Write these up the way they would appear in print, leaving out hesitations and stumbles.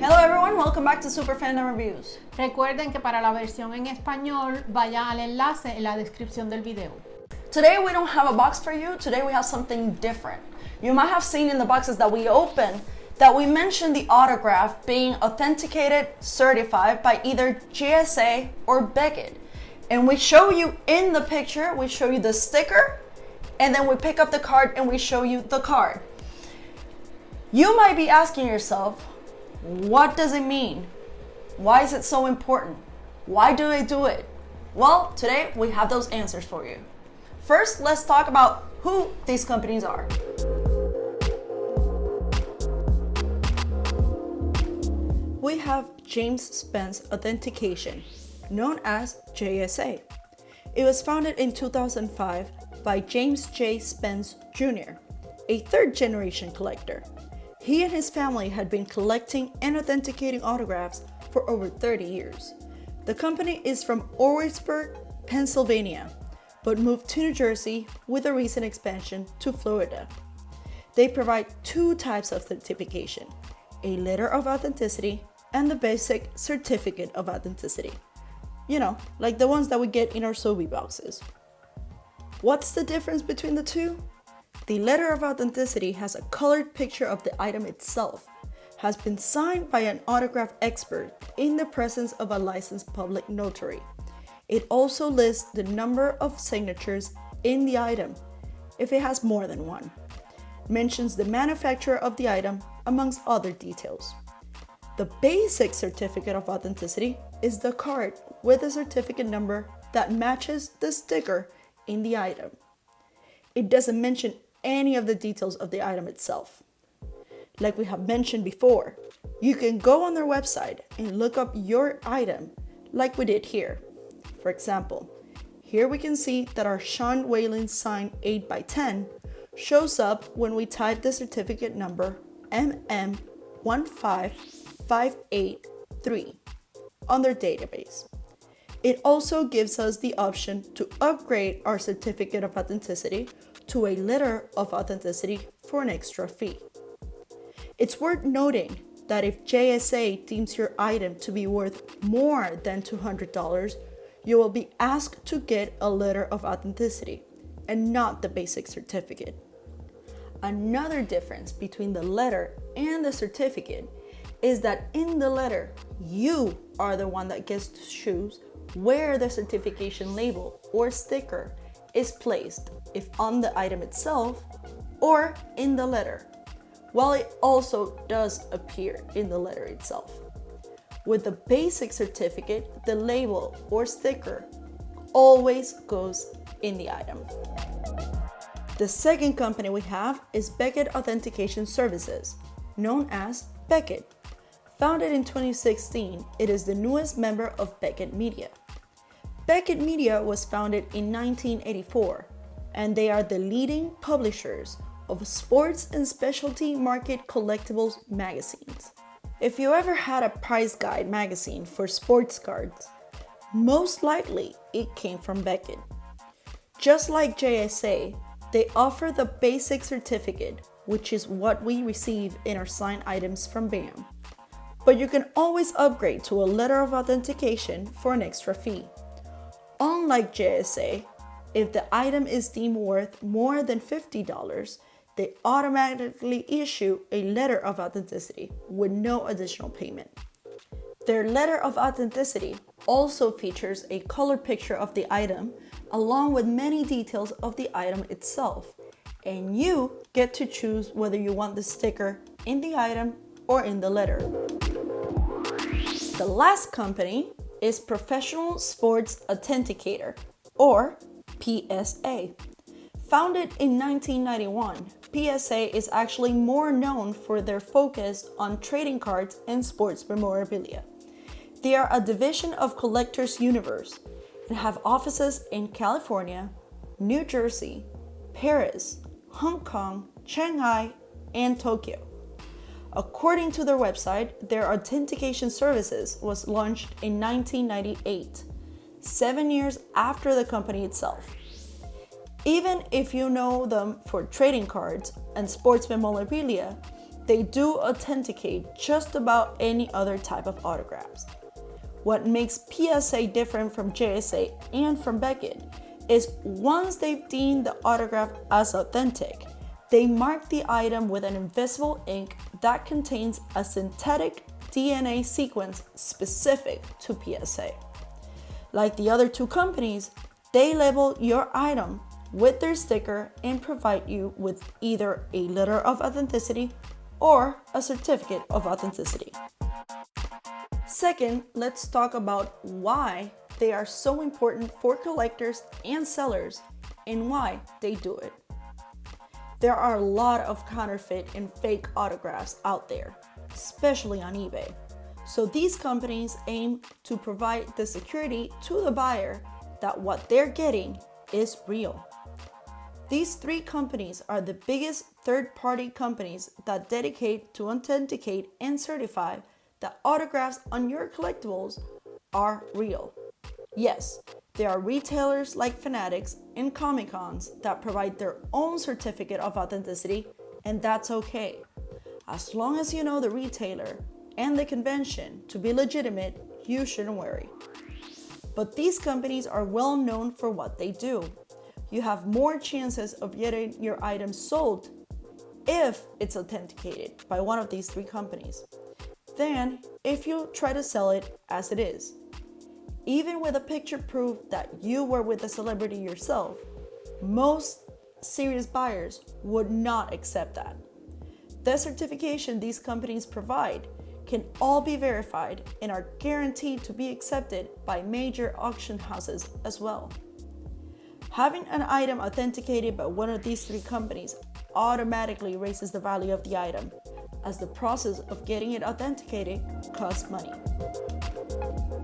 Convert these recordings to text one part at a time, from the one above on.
Hello everyone, welcome back to SuperFandom Reviews. Recuerden que para la versión en español, vaya al enlace en la descripción del video. Today we don't have a box for you, today we have something different. You might have seen in the boxes that we opened that we mentioned the autograph being authenticated, certified by either JSA or Beckett. And we show you in the picture, we show you the sticker, and then we pick up the card and we show you the card. You might be asking yourself, what does it mean? Why is it so important? Why do they do it? Well, today we have those answers for you. First, let's talk about who these companies are. We have James Spence Authentication, known as JSA. It was founded in 2005 by James J. Spence Jr., a third-generation collector. He and his family had been collecting and authenticating autographs for over 30 years. The company is from Orwigsburg, Pennsylvania, but moved to New Jersey with a recent expansion to Florida. They provide two types of certification, a letter of authenticity and the basic certificate of authenticity. You know, like the ones that we get in our Sobe boxes. What's the difference between the two? The letter of authenticity has a colored picture of the item itself, has been signed by an autograph expert in the presence of a licensed public notary. It also lists the number of signatures in the item, if it has more than one, mentions the manufacturer of the item, amongst other details. The basic certificate of authenticity is the card with a certificate number that matches the sticker in the item. It doesn't mention any of the details of the item itself. Like we have mentioned before, you can go on their website and look up your item like we did here. For example, here we can see that our Sean Whalen signed 8x10 shows up when we type the certificate number MM15583 on their database. It also gives us the option to upgrade our certificate of authenticity to a letter of authenticity for an extra fee. It's worth noting that if JSA deems your item to be worth more than $200, you will be asked to get a letter of authenticity and not the basic certificate. Another difference between the letter and the certificate is that in the letter, you are the one that gets to choose where the certification label or sticker is placed, if on the item itself or in the letter, while it also does appear in the letter itself. With the basic certificate, the label or sticker always goes in the item. The second company we have is Beckett Authentication Services, known as Beckett. Founded in 2016, it is the newest member of Beckett Media. Beckett Media was founded in 1984, and they are the leading publishers of sports and specialty market collectibles magazines. If you ever had a price guide magazine for sports cards, most likely it came from Beckett. Just like JSA, they offer the basic certificate, which is what we receive in our signed items from BAM. But you can always upgrade to a letter of authentication for an extra fee. Unlike JSA, if the item is deemed worth more than $50, they automatically issue a letter of authenticity with no additional payment. Their letter of authenticity also features a colored picture of the item along with many details of the item itself, and you get to choose whether you want the sticker in the item or in the letter. The last company is Professional Sports Authenticator, or PSA. Founded in 1991, PSA is actually more known for their focus on trading cards and sports memorabilia. They are a division of Collectors Universe and have offices in California, New Jersey, Paris, Hong Kong, Shanghai, and Tokyo. According to their website, their authentication services was launched in 1998, 7 years after the company itself. Even if you know them for trading cards and sports memorabilia, they do authenticate just about any other type of autographs. What makes PSA different from JSA and from Beckett is once they've deemed the autograph as authentic, they mark the item with an invisible ink that contains a synthetic DNA sequence specific to PSA. Like the other two companies, they label your item with their sticker and provide you with either a letter of authenticity or a certificate of authenticity. Second, let's talk about why they are so important for collectors and sellers and why they do it. There are a lot of counterfeit and fake autographs out there, especially on eBay. So these companies aim to provide the security to the buyer that what they're getting is real. These three companies are the biggest third-party companies that dedicate to authenticate and certify that autographs on your collectibles are real. Yes, there are retailers like Fanatics and Comic-Cons that provide their own certificate of authenticity, and that's okay. As long as you know the retailer and the convention to be legitimate, you shouldn't worry. But these companies are well known for what they do. You have more chances of getting your item sold if it's authenticated by one of these three companies than if you try to sell it as it is. Even with a picture proof that you were with a celebrity yourself, most serious buyers would not accept that. The certification these companies provide can all be verified and are guaranteed to be accepted by major auction houses as well. Having an item authenticated by one of these three companies automatically raises the value of the item, as the process of getting it authenticated costs money.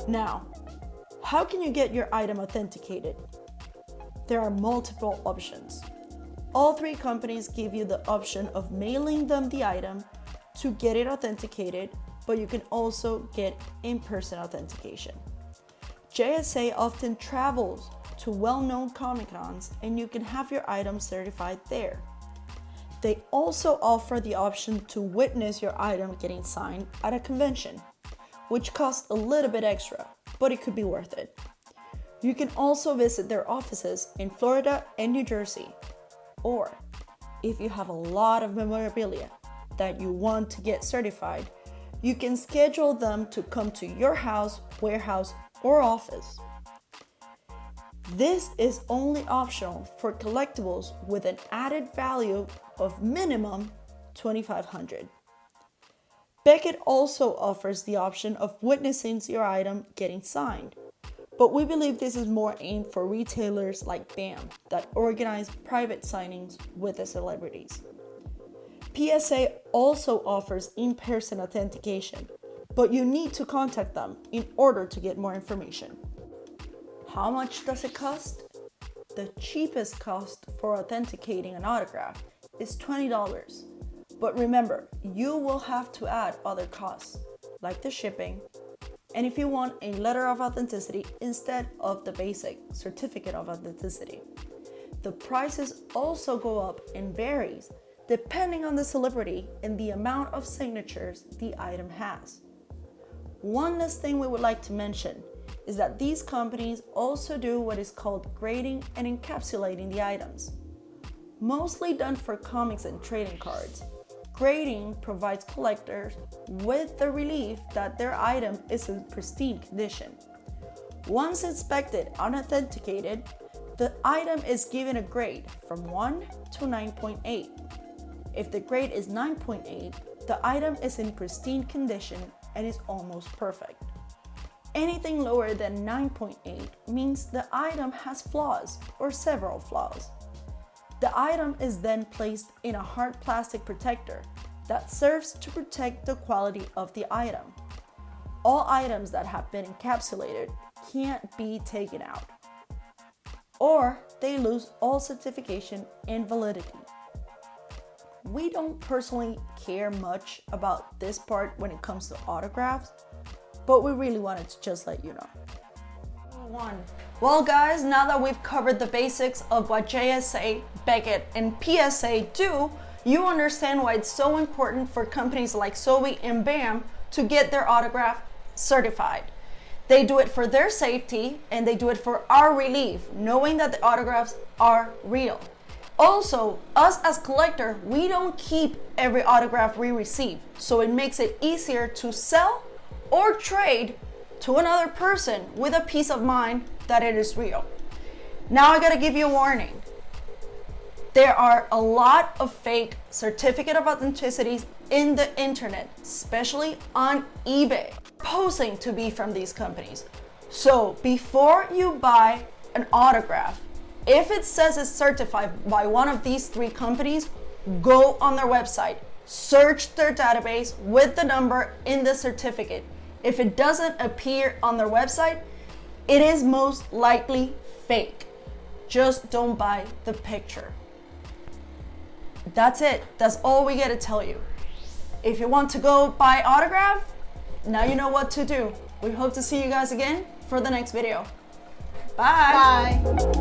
Now, how can you get your item authenticated? There are multiple options. All three companies give you the option of mailing them the item to get it authenticated, but you can also get in-person authentication. JSA often travels to well-known Comic-Cons and you can have your item certified there. They also offer the option to witness your item getting signed at a convention, which costs a little bit extra, but it could be worth it. You can also visit their offices in Florida and New Jersey. Or, if you have a lot of memorabilia that you want to get certified, you can schedule them to come to your house, warehouse, or office. This is only optional for collectibles with an added value of minimum $2,500. Beckett also offers the option of witnessing your item getting signed, but we believe this is more aimed for retailers like BAM that organize private signings with the celebrities. PSA also offers in-person authentication, but you need to contact them in order to get more information. How much does it cost? The cheapest cost for authenticating an autograph is $20. But remember, you will have to add other costs, like the shipping, and if you want a letter of authenticity instead of the basic certificate of authenticity. The prices also go up and varies depending on the celebrity and the amount of signatures the item has. One last thing we would like to mention is that these companies also do what is called grading and encapsulating the items. Mostly done for comics and trading cards, grading provides collectors with the relief that their item is in pristine condition. Once inspected and authenticated, the item is given a grade from 1 to 9.8. If the grade is 9.8, the item is in pristine condition and is almost perfect. Anything lower than 9.8 means the item has flaws or several flaws. The item is then placed in a hard plastic protector that serves to protect the quality of the item. All items that have been encapsulated can't be taken out, or they lose all certification and validity. We don't personally care much about this part when it comes to autographs, but we really wanted to just let you know. Well guys, now that we've covered the basics of what JSA, Beckett, and PSA do, you understand why it's so important for companies like Sobe and BAM to get their autograph certified. They do it for their safety and they do it for our relief, knowing that the autographs are real. Also, us as collector, we don't keep every autograph we receive, so it makes it easier to sell or trade to another person with a peace of mind that it is real. Now I gotta give you a warning. There are a lot of fake certificate of authenticities in the internet, especially on eBay, posing to be from these companies. So before you buy an autograph, if it says it's certified by one of these 3 companies, go on their website, search their database with the number in the certificate. If it doesn't appear on their website, it is most likely fake. Just don't buy the picture. That's it. That's all we get to tell you. If you want to go buy autograph, now you know what to do. We hope to see you guys again for the next video. Bye. Bye.